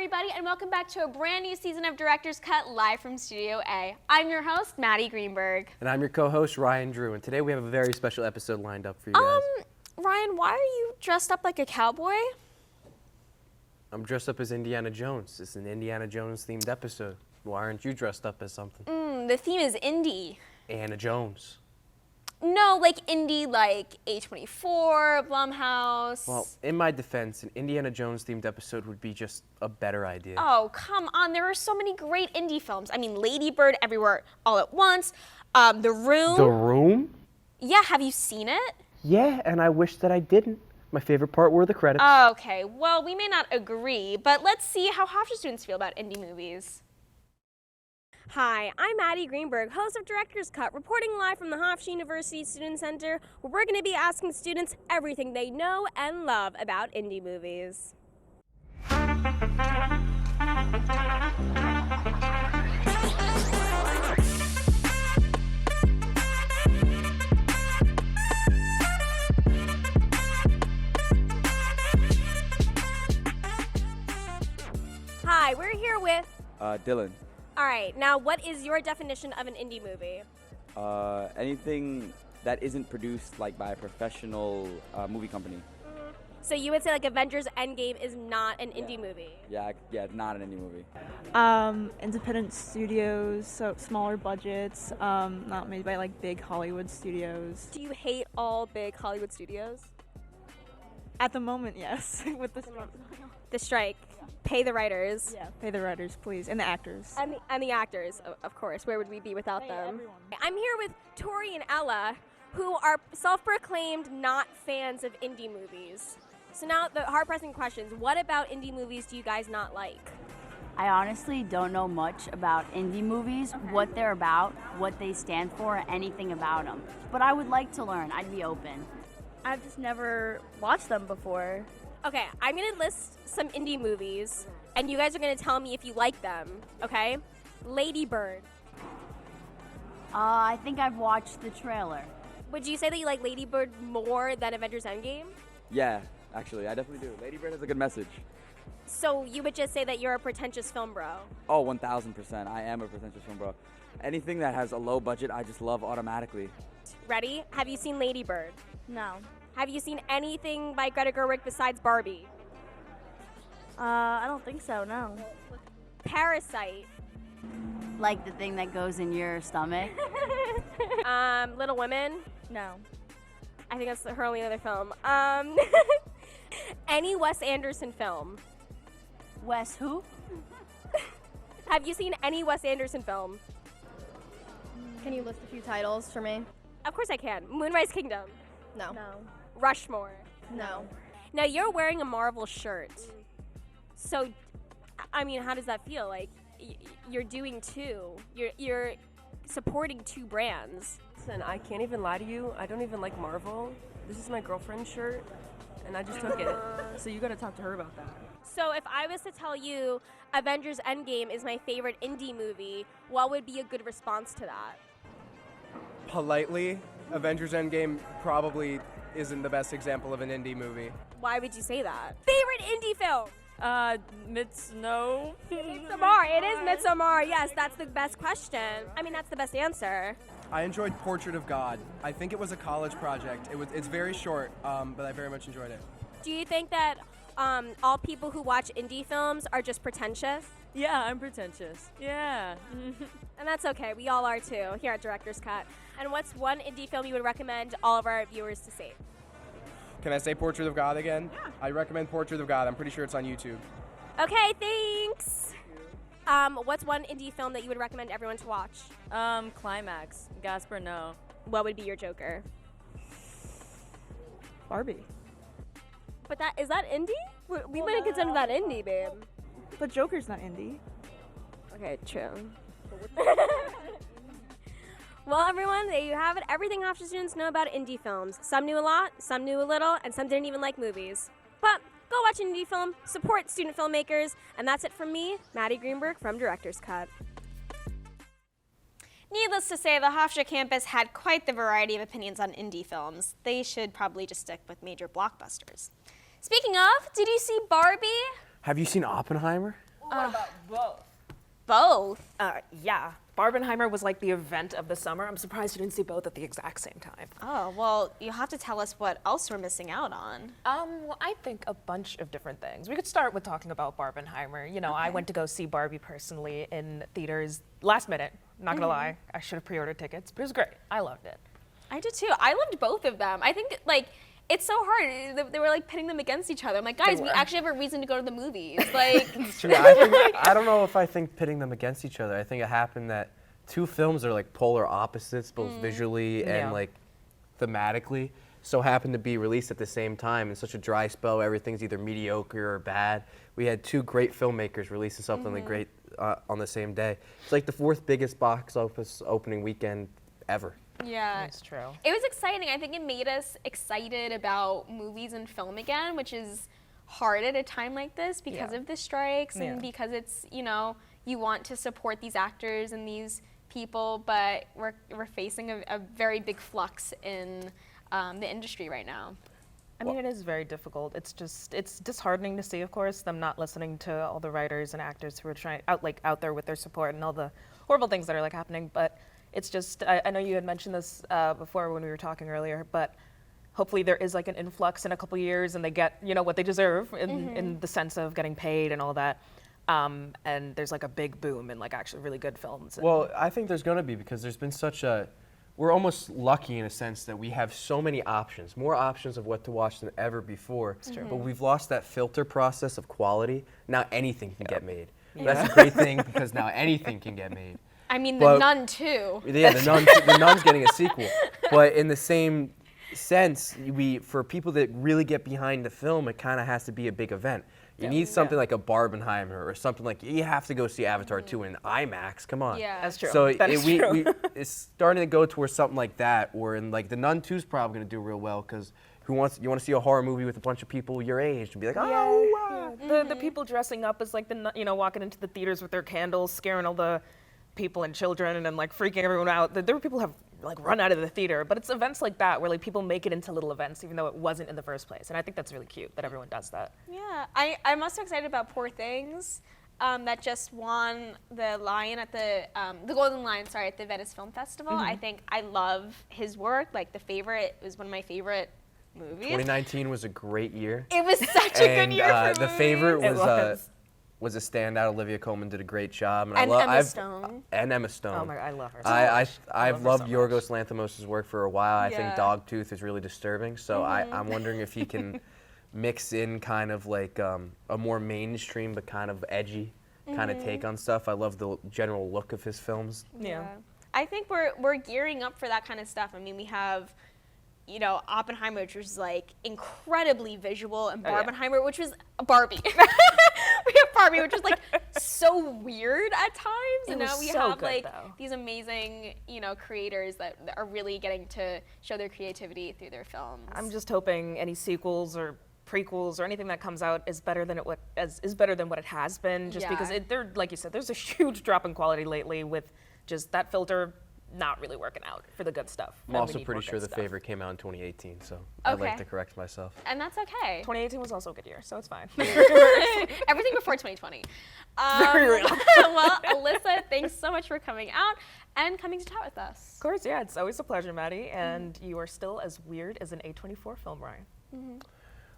everybody, and welcome back to a brand new season of Director's Cut live from Studio A. I'm your host, Maddie Greenberg. And I'm your co-host, Ryan Drew, and today we have a very special episode lined up for you guys. Ryan, why are you dressed up like a cowboy? I'm dressed up as Indiana Jones. It's an Indiana Jones themed episode. Why aren't you dressed up as something? The theme is indie. Anna Jones. No, like indie, like A24, Blumhouse. Well, in my defense, an Indiana Jones themed episode would be just a better idea. Oh, come on. There are so many great indie films. I mean, Lady Bird, Everywhere, All at Once, The Room. The Room? Yeah, have you seen it? Yeah, and I wish that I didn't. My favorite part were the credits. Okay, well, we may not agree, but let's see how Hofstra students feel about indie movies. Hi, I'm Maddie Greenberg, host of Director's Cut, reporting live from the Hofstra University Student Center, where we're going to be asking students everything they know and love about indie movies. Hi, we're here with... Dylan. All right, now what is your definition of an indie movie? Anything that isn't produced like by a professional movie company. So you would say like Avengers Endgame is not an indie movie? Yeah, it's not an indie movie. Independent studios, so smaller budgets, not made by like big Hollywood studios. Do you hate all big Hollywood studios? At the moment, yes, with the The strike. Pay the writers. yeah, pay the writers, please, and the actors. And the actors, of course. Where would we be without them? Everyone. I'm here with Tori and Ella, who are self-proclaimed not fans of indie movies. So now the hard-pressing questions. What about indie movies do you guys not like? I honestly don't know much about indie movies, what they're about, what they stand for, anything about them. But I would like to learn. I'd be open. I've just never watched them before. Okay, I'm going to list some indie movies, and you guys are going to tell me if you like them, okay? Lady Bird. I think I've watched the trailer. Would you say that you like Lady Bird more than Avengers Endgame? Yeah, actually, I definitely do. Lady Bird has a good message. So you would just say that you're a pretentious film bro? Oh, 1000%. I am a pretentious film bro. Anything that has a low budget, I just love automatically. Ready? Have you seen Lady Bird? No. Have you seen anything by Greta Gerwig besides Barbie? I don't think so, no. Parasite. Like the thing that goes in your stomach. Little Women. No. I think that's her only other film. Any Wes Anderson film. Wes who? Have you seen any Wes Anderson film? Can you list a few titles for me? Of course I can. Moonrise Kingdom. No. Rushmore. No. Now you're wearing a Marvel shirt. So, I mean, how does that feel? Like, you're doing two. You're supporting two brands. Listen, I can't even lie to you. I don't even like Marvel. This is my girlfriend's shirt, and I just took it. So you gotta talk to her about that. So if I was to tell you Avengers Endgame is my favorite indie movie, what would be a good response to that? Politely, Avengers Endgame probably isn't the best example of an indie movie. Why would you say that? Favorite indie film? Midsommar. Midsommar. It is Midsommar. Yes, that's the best question. I mean, that's the best answer. I enjoyed Portrait of God. I think it was a college project. It's very short, but I very much enjoyed it. Do you think that all people who watch indie films are just pretentious? Yeah, I'm pretentious. Yeah. And that's okay. We all are too here at Director's Cut. And what's one indie film you would recommend all of our viewers to see? Can I say Portrait of God again? Yeah. I recommend Portrait of God. I'm pretty sure it's on YouTube. Okay, thanks. What's one indie film that you would recommend everyone to watch? Climax. Gaspar Noé. What would be your Joker? Barbie. But is that indie? We wouldn't consider that indie, babe. But Joker's not indie. Okay, true. Well, everyone, there you have it. Everything Hofstra students know about indie films. Some knew a lot, some knew a little, and some didn't even like movies. But go watch an indie film, support student filmmakers, and that's it from me, Maddie Greenberg from Director's Cut. Needless to say, the Hofstra campus had quite the variety of opinions on indie films. They should probably just stick with major blockbusters. Speaking of, did you see Barbie? Have you seen Oppenheimer? What about both? Both. Yeah. Barbenheimer was like the event of the summer. I'm surprised you didn't see both at the exact same time. Oh, well, you'll have to tell us what else we're missing out on. Well, I think a bunch of different things. We could start with talking about Barbenheimer. You know, I went to go see Barbie personally in theaters last minute. Not gonna lie, I should have pre-ordered tickets, but it was great. I loved it. I did too. I loved both of them. I think, like, it's so hard. They were like pitting them against each other. I'm like, guys, we actually have a reason to go to the movies. Like, True. I don't know if I think pitting them against each other. I think it happened that two films are like polar opposites, both visually and like thematically. So happened to be released at the same time in such a dry spell. Everything's either mediocre or bad. We had two great filmmakers releasing something like great on the same day. It's like the fourth biggest box office opening weekend ever. yeah. That's true. It was exciting. I think it made us excited about movies and film again, which is hard at a time like this because of the strikes and because it's, you know, you want to support these actors and these people, but we're facing a very big flux in the industry right now. I mean, it is very difficult. It's disheartening to see, of course, them not listening to all the writers and actors who are out there with their support and all the horrible things that are like happening. But it's just, I know you had mentioned this before when we were talking earlier, but hopefully there is like an influx in a couple years and they get, you know, what they deserve in the sense of getting paid and all that. And there's like a big boom in like actually really good films. Well, I think there's going to be because there's been such a, we're almost lucky in a sense that we have so many options, more options of what to watch than ever before. It's true. But we've lost that filter process of quality. Now anything can get made. That's a great thing because now anything can get made. I mean, The Nun too. Yeah, the Nun's getting a sequel. But in the same sense, for people that really get behind the film, it kind of has to be a big event. You need something like a Barbenheimer or something like, you have to go see Avatar 2 in IMAX, come on. Yeah. That's true. So True. it's starting to go towards something like that, or in like The Nun 2 is probably going to do real well, because you want to see a horror movie with a bunch of people your age and be like, oh, wow. The people dressing up as like walking into the theaters with their candles, scaring all the people and children and then like freaking everyone out. There were people who have like run out of the theater, but it's events like that where like people make it into little events even though it wasn't in the first place. And I think that's really cute that everyone does that. Yeah, I'm also excited about Poor Things, that just won the Lion at the Golden Lion, at the Venice Film Festival. I think I love his work. Like The Favorite was one of my favorite movies. 2019 was a great year. It was such a good year for The movies. Favorite was a standout. Olivia Colman did a great job, And Emma Stone. And Emma Stone. Oh my God, I love her. I've love her loved so Yorgos Lanthimos' work for a while. I think Yeah. Dogtooth is really disturbing. So I'm wondering if he can mix in kind of like a more mainstream but kind of edgy kind of take on stuff. I love the general look of his films. Yeah. I think we're gearing up for that kind of stuff. I mean, we have, you know, Oppenheimer, which was like incredibly visual, and Barbenheimer, which was a Barbie. We have Barbie, which was like so weird at times, and now we have like these amazing, you know, creators that are really getting to show their creativity through their films. I'm just hoping any sequels or prequels or anything that comes out is better than what it has been. Just because like you said, there's a huge drop in quality lately with just that filter not really working out for the good stuff. I'm also pretty sure The Favorite came out in 2018, so I'd like to correct myself. And that's okay. 2018 was also a good year, so it's fine. Everything before 2020. Very real. Well, Alyssa, thanks so much for coming out and coming to chat with us. Of course, yeah, it's always a pleasure, Maddie, and you are still as weird as an A24 film, Ryan.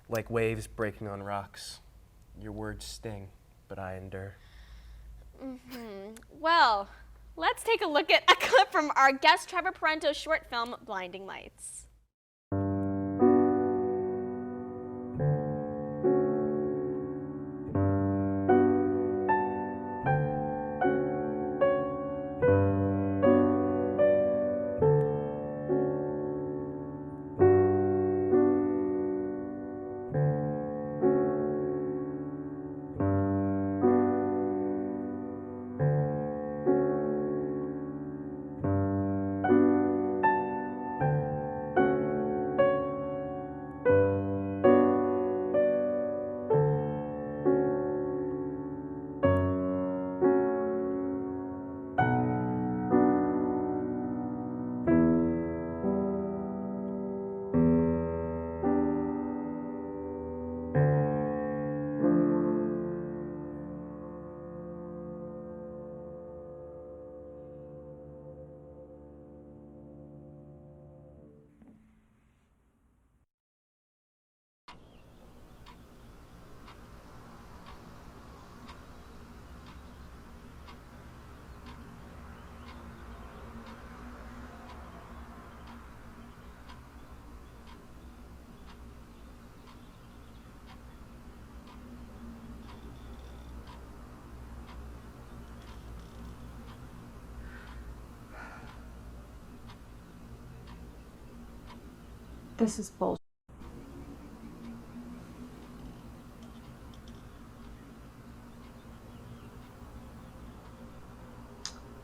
Like waves breaking on rocks, your words sting, but I endure. Well, let's take a look at a clip from our guest Trevor Parento's short film, Blinding Lights. This is bullshit.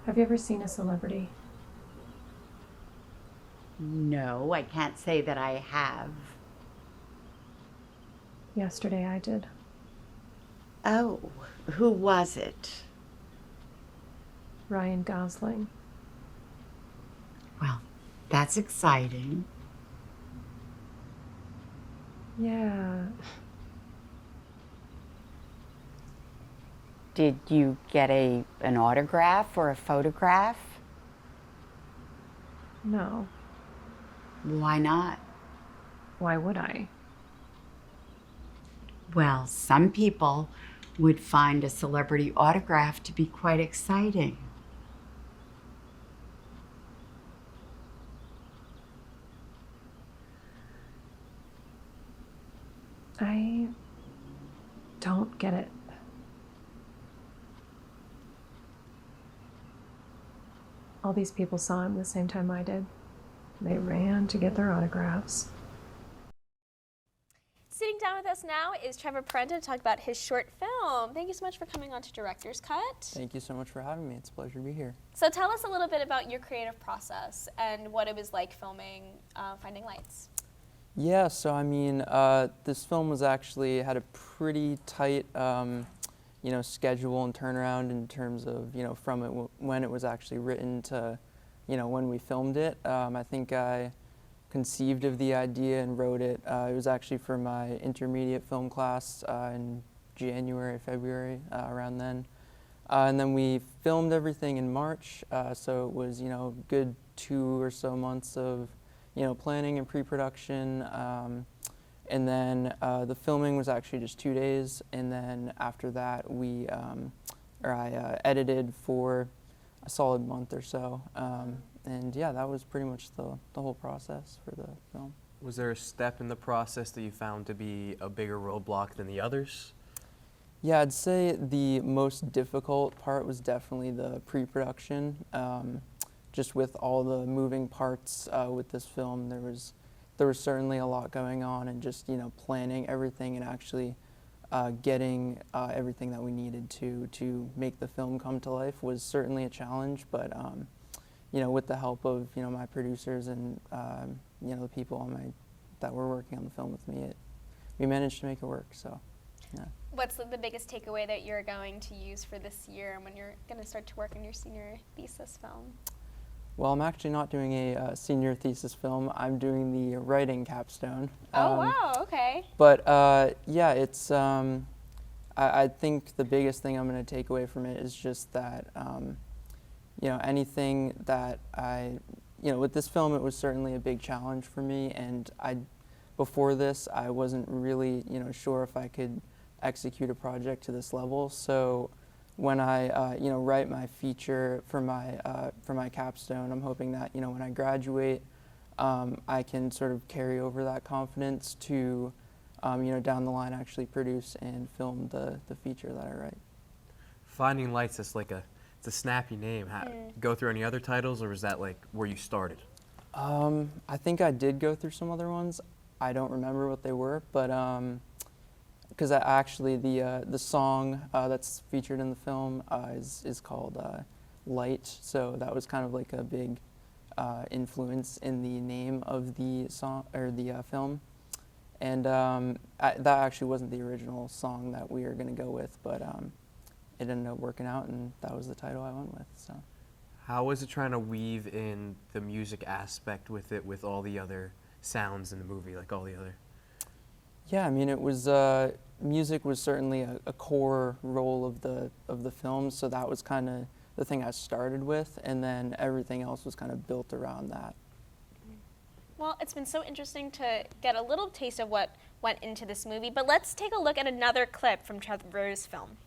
Have you ever seen a celebrity? No, I can't say that I have. Yesterday I did. Oh, who was it? Ryan Gosling. Well, that's exciting. Yeah. Did you get an autograph or a photograph? No. Why not? Why would I? Well, some people would find a celebrity autograph to be quite exciting. I don't get it. All these people saw him the same time I did. They ran to get their autographs. Sitting down with us now is Trevor Parenta to talk about his short film. Thank you so much for coming on to Director's Cut. Thank you so much for having me. It's a pleasure to be here. So tell us a little bit about your creative process and what it was like filming Finding Lights. Yeah, so I mean, this film was actually had a pretty tight, schedule and turnaround in terms of, from when it was actually written to, when we filmed it. I think I conceived of the idea and wrote it. It was actually for my intermediate film class in January, February, around then. And then we filmed everything in March, so it was, good 2 or so months of, planning and pre-production. And then the filming was actually just 2 days, and then after that I edited for a solid month or so. And yeah, that was pretty much the whole process for the film. Was there a step in the process that you found to be a bigger roadblock than the others? Yeah, I'd say the most difficult part was definitely the pre-production. Just with all the moving parts with this film, there was certainly a lot going on, and just planning everything and actually getting everything that we needed to make the film come to life was certainly a challenge. But with the help of my producers and the people that were working on the film with me, we managed to make it work. So, yeah. What's the biggest takeaway that you're going to use for this year when you're going to start to work on your senior thesis film? Well, I'm actually not doing a senior thesis film. I'm doing the writing capstone. Oh, wow, okay. But yeah, it's, I think the biggest thing I'm going to take away from it is just that, anything that with this film, it was certainly a big challenge for me. And before this, I wasn't really, sure if I could execute a project to this level. So when I, write my feature for my capstone, I'm hoping that, when I graduate, I can sort of carry over that confidence to, down the line actually produce and film the feature that I write. Finding Lights, it's a snappy name. Go through any other titles, or was that like where you started? I think I did go through some other ones. I don't remember what they were, but because actually the song that's featured in the film is called Light, so that was kind of like a big influence in the name of the song or the film. And that actually wasn't the original song that we were going to go with, but it ended up working out, and that was the title I went with. So, how was it trying to weave in the music aspect with it, with all the other sounds in the movie, like all the other? Yeah, I mean, it was music was certainly a core role of the film, so that was kind of the thing I started with, and then everything else was kind of built around that. Well, it's been so interesting to get a little taste of what went into this movie, but let's take a look at another clip from Trevor's film.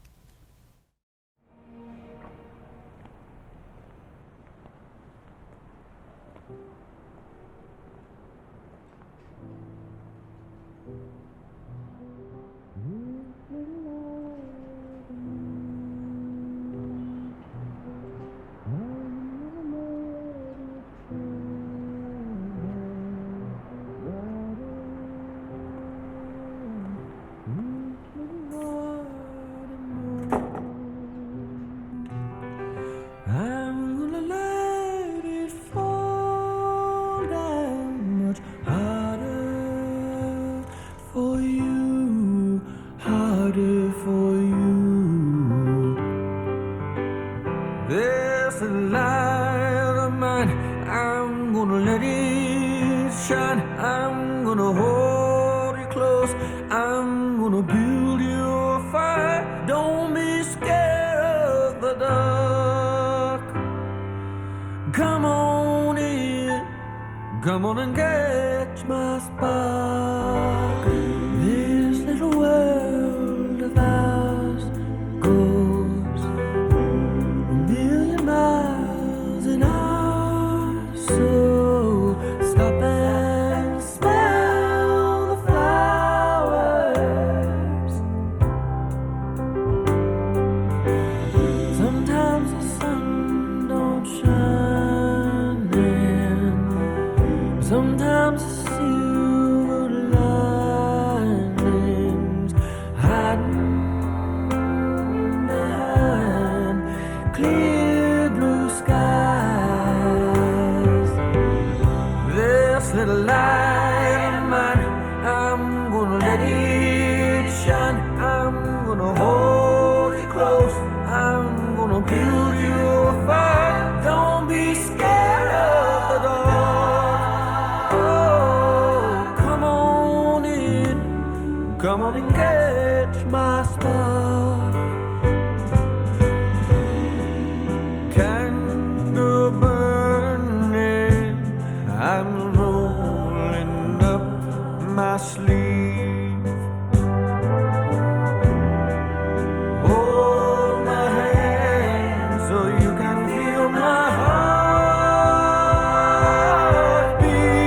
gonna hold you close. I'm gonna build you a fire. Don't be scared of the dark. Come on in, come on and catch my spark. This little world of ours goes a million miles an hour. So stop and smell the flowers. Sometimes the sun don't shine in. Sometimes the silver linings hiding behind clear blue skies. This little light of mine, I'm gonna let it shine. I'm gonna hold it close. I'm gonna build you a fire. Don't be scared of the dark. Oh, come on in, come on and catch my spark. Candle burning, I'm rolling up my sleeve. Hold my hand so you can feel my heart beat.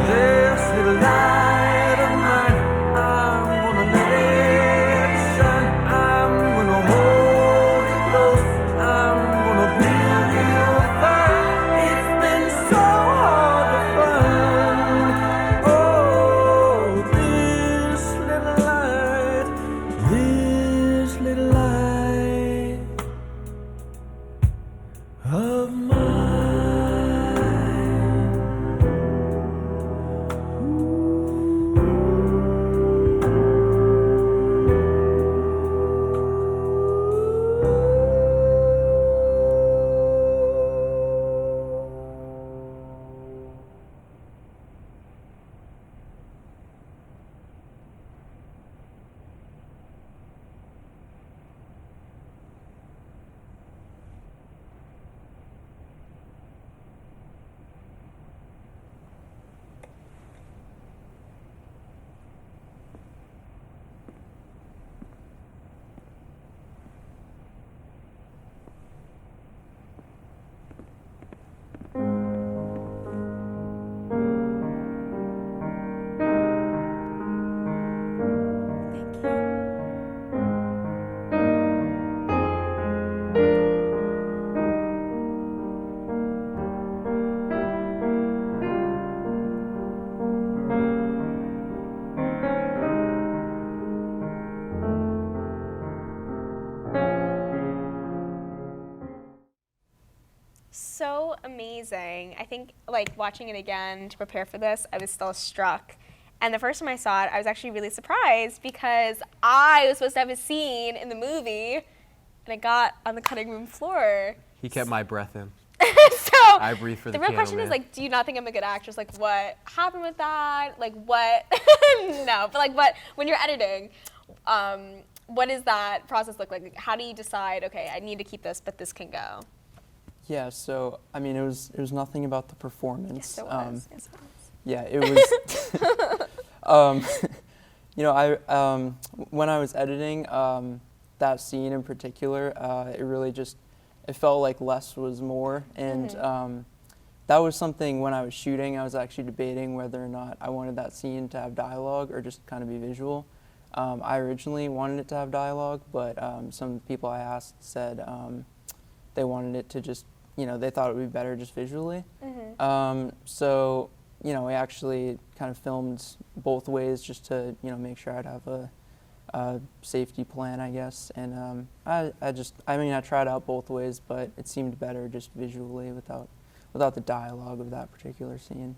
This little light of mine, I'm gonna let it shine. I'm gonna hold it close. I'm gonna build you a fire. It's been so hard to find. Oh, this little light of So amazing. I think like watching it again to prepare for this, I was still struck. And the first time I saw it, I was actually really surprised because I was supposed to have a scene in the movie and it got on the cutting room floor. He kept my breath in. So I breathe for the real piano question man. is like, do you not think I'm a good actress? Like what happened with that? Like what, no, but like what, when you're editing, what does that process look like? How do you decide, okay, I need to keep this, but this can go? Yeah, so I mean, it was nothing about the performance. Yes, it was. Yes, it was. Yeah, it was. You know, when I was editing that scene in particular, it really just it felt like less was more, and that was something when I was shooting. I was actually debating whether or not I wanted that scene to have dialogue or just kind of be visual. I originally wanted it to have dialogue, but some people I asked said they wanted it to just, you know, they thought it would be better just visually. So, you know, we actually kind of filmed both ways just to, you know, make sure I'd have a safety plan, I guess. And I mean, I tried out both ways, but it seemed better just visually without the dialogue of that particular scene.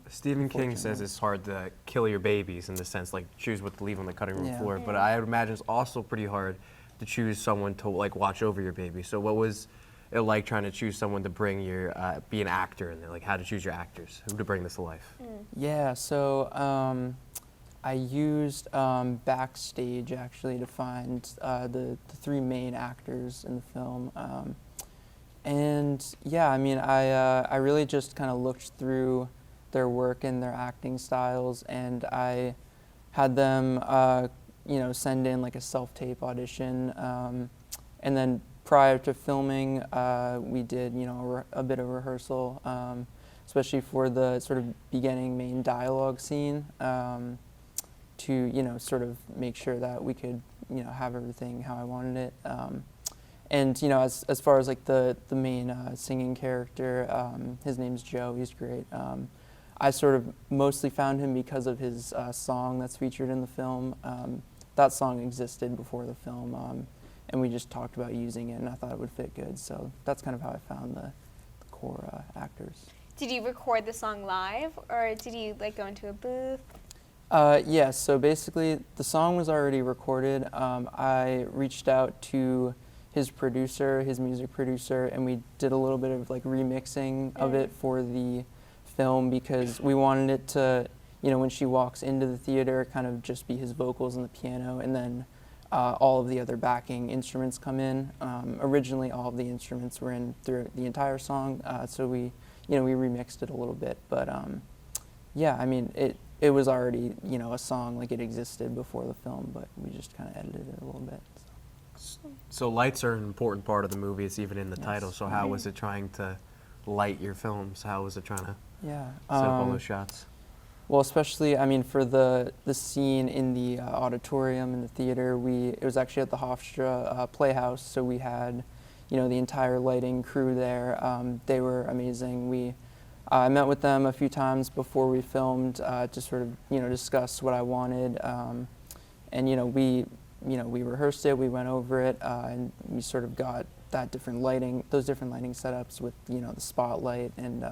Stephen King says it's hard to kill your babies in the sense, like, choose what to leave on the cutting room floor. But I would imagine it's also pretty hard to choose someone to, like, watch over your baby. So what was it like trying to choose someone to bring your be an actor in there? Like how to choose your actors, who to bring this to life? Yeah, so I used Backstage actually to find the three main actors in the film. And yeah, I mean, I really just kind of looked through their work and their acting styles, and I had them, you know, send in like a self-tape audition. And then prior to filming, we did, you know, a bit of rehearsal, especially for the sort of beginning main dialogue scene, to, you know, sort of make sure that we could, you know, have everything how I wanted it. And, you know, as far as like the main singing character, his name's Joe, he's great. I sort of mostly found him because of his song that's featured in the film. That song existed before the film, and we just talked about using it, and I thought it would fit good. So that's kind of how I found the core actors. Did you record the song live, or did you like go into a booth? Yeah, so basically the song was already recorded. I reached out to his producer, his music producer, and we did a little bit of like remixing of it for the film because we wanted it to, you know, when she walks into the theater, kind of just be his vocals and the piano, and then all of the other backing instruments come in. Originally, all of the instruments were in through the entire song, so we, you know, we remixed it a little bit. But yeah, I mean, it was already, you know, a song, like it existed before the film, but we just kind of edited it a little bit. So lights are an important part of the movie. It's even in the title. So how was it trying to light your films? How was it trying to set up all those shots? Well, especially, I mean, for the scene in the auditorium in the theater, it was actually at the Hofstra Playhouse, so we had, you know, the entire lighting crew there. They were amazing. I met with them a few times before we filmed to sort of, you know, discuss what I wanted, and you know, we rehearsed it, we went over it, and we sort of got those different lighting setups with, you know, the spotlight and,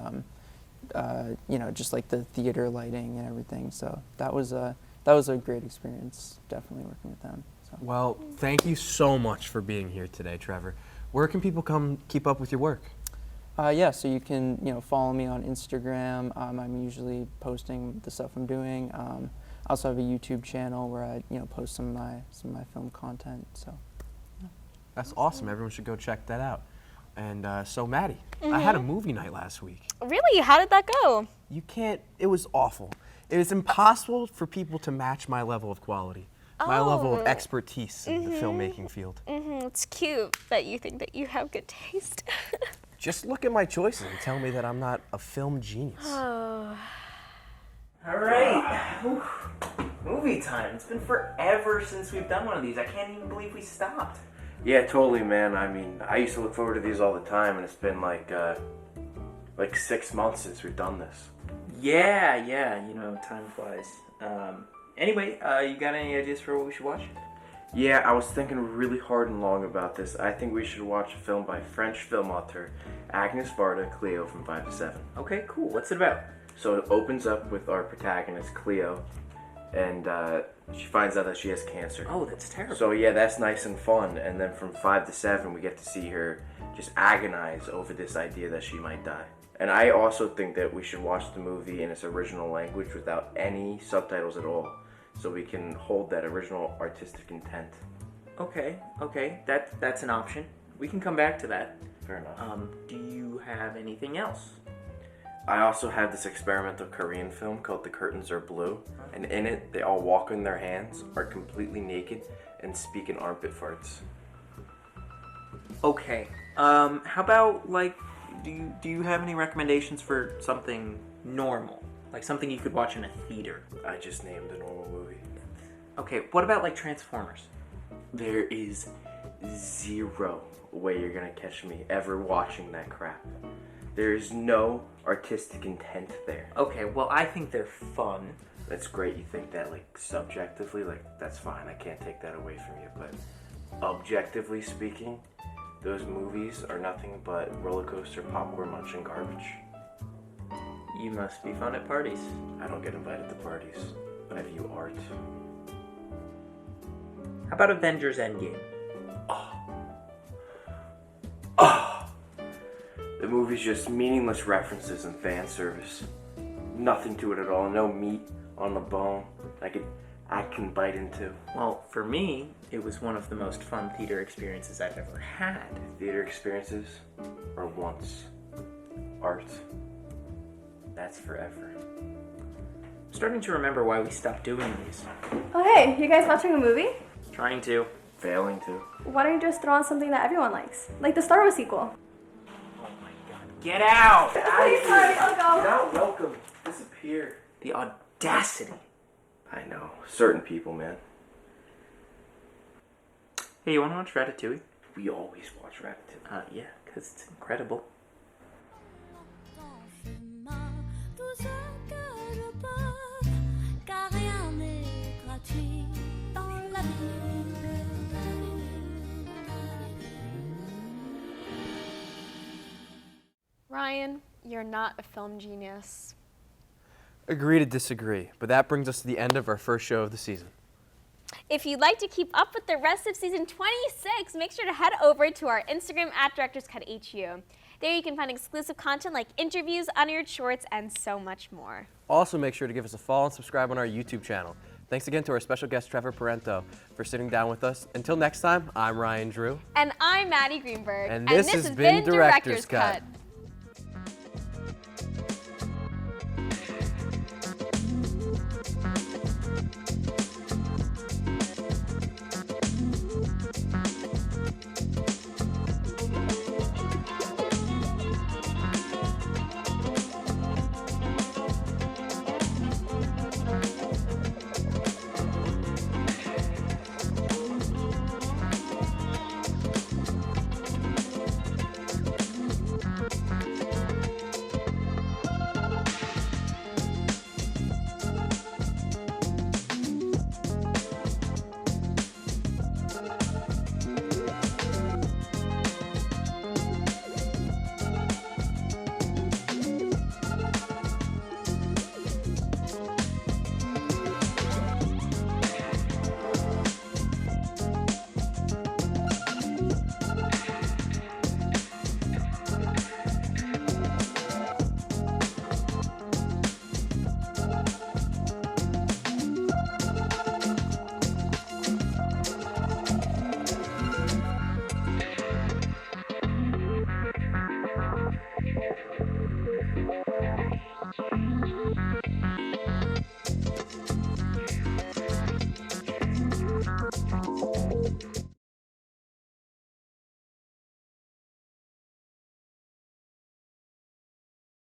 you know, just like the theater lighting and everything. So that was a great experience, definitely working with them. So. Well, thank you so much for being here today, Trevor. Where can people come keep up with your work? Yeah, so you can, you know, follow me on Instagram. I'm usually posting the stuff I'm doing. I also have a YouTube channel where I, you know, post some of my film content. So, yeah. That's awesome. Everyone should go check that out. And so, Maddie, I had a movie night last week. Really? How did that go? You can't. It was awful. It was impossible for people to match my level of quality, my level of expertise in the filmmaking field. It's cute that you think that you have good taste. Just look at my choices and tell me that I'm not a film genius. All right. Movie time. It's been forever since we've done one of these. I can't even believe we stopped. Yeah, totally, man. I mean, I used to look forward to these all the time, and it's been like 6 months since we've done this. Yeah, you know, time flies. Anyway, you got any ideas for what we should watch? Yeah, I was thinking really hard and long about this. I think we should watch a film by French film author Agnes Varda, Cleo from 5 to 7. Okay, cool. What's it about? So it opens up with our protagonist, Cleo, and she finds out that she has cancer. Oh, that's terrible. So yeah, that's nice and fun. And then from 5 to 7, we get to see her just agonize over this idea that she might die. And I also think that we should watch the movie in its original language without any subtitles at all, so we can hold that original artistic intent. Okay, that's an option. We can come back to that. Fair enough. Do you have anything else? I also have this experimental Korean film called The Curtains Are Blue, and in it, they all walk in their hands, are completely naked, and speak in armpit farts. Okay. How about, like, do you have any recommendations for something normal? Like something you could watch in a theater? I just named a normal movie. Okay, what about, like, Transformers? There is zero way you're gonna catch me ever watching that crap. There is no artistic intent there. Okay, well, I think they're fun. That's great you think that, like, subjectively, like, that's fine. I can't take that away from you, but objectively speaking, those movies are nothing but roller coaster, popcorn munching garbage. You must be fun at parties. I don't get invited to parties. I view art. How about Avengers Endgame? The movie's just meaningless references and fan service. Nothing to it at all. No meat on the bone I can bite into. Well, for me, it was one of the most fun theater experiences I've ever had. Theater experiences are once. Art, that's forever. I'm starting to remember why we stopped doing these. Oh hey, you guys watching a movie? Trying to. Failing to. Why don't you just throw on something that everyone likes? Like the Star Wars sequel. Get out! Please, sorry, I'll go. You're not welcome. Disappear. The audacity. I know. Certain people, man. Hey, you want to watch Ratatouille? We always watch Ratatouille. Yeah, because it's incredible. Ryan, you're not a film genius. Agree to disagree, but that brings us to the end of our first show of the season. If you'd like to keep up with the rest of season 26, make sure to head over to our Instagram at DirectorsCutHU. There you can find exclusive content like interviews, unaired shorts, and so much more. Also, make sure to give us a follow and subscribe on our YouTube channel. Thanks again to our special guest, Trevor Parento, for sitting down with us. Until next time, I'm Ryan Drew. And I'm Maddie Greenberg. And this has been Director's Cut.